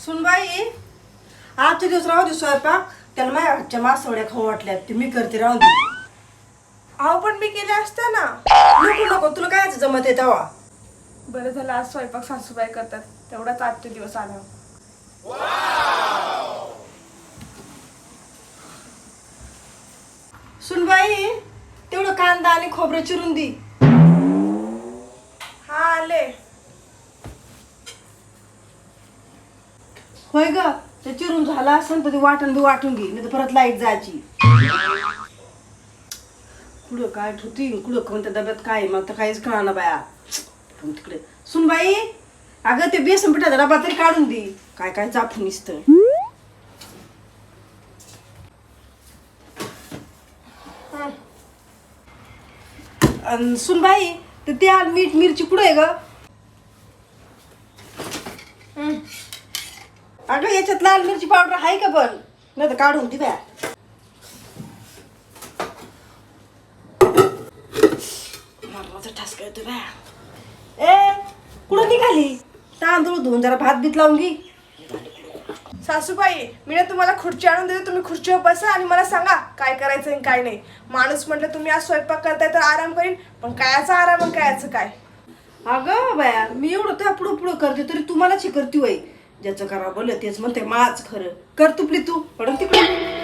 सुनबाई आजचे दिवस राहू दे स्वयंपाक. त्याला माझ्या हातच्या मासवड्या खाऊ वाटल्या ते मी करते राहू दे. अहो पण मी केले असते ना. नको नको तुला काय जमत आहे तेव्हा. बरं झालं आज स्वयंपाक सासूबाई करतात तेवढाच आजचे दिवस आला. सुनबाई तेवढं कांदा आणि खोबरं चिरून दी. हा आले. होय ग ते चिरून झालं असेल तर ते वाटण बी वाटून घे नाही तर परत लाईट जायची. कुठं काय ठुती कुठं कोणत्या डब्यात काय मग तर काहीच कळणार बाया. पण तिकडे सुनबाई अगं ते बेसन पिठाचा डबा तरी काढून दे. काय काय चापून निसतं. सुनबाई ते तेल मीठ मिरची कुठं आहे ग. अगं याच्यात लाल मिरची पावडर आहे का पण नाही तर काढून ती बॅ. माझा ठसका येतो बॅ. ए कुठं निघाली. तांदूळ धुवून जरा भात बीत लावून घे. सासूबाई मी ना तुम्हाला खुर्ची आणून देते तुम्ही खुर्चीवर बसा आणि मला सांगा काय करायचं आणि काय नाही. माणूस म्हटलं तुम्ही आज स्वयंपाक करताय तर आराम करीन पण कायचा आराम आणि कायचं काय. अगं बाया मी एवढं त्या पुढं पुढं करते तरी तू मलाच करती वय. ज्याचं करा बोल तेच म्हणते माझ खरं कर तुपली तू पडून तिकडे.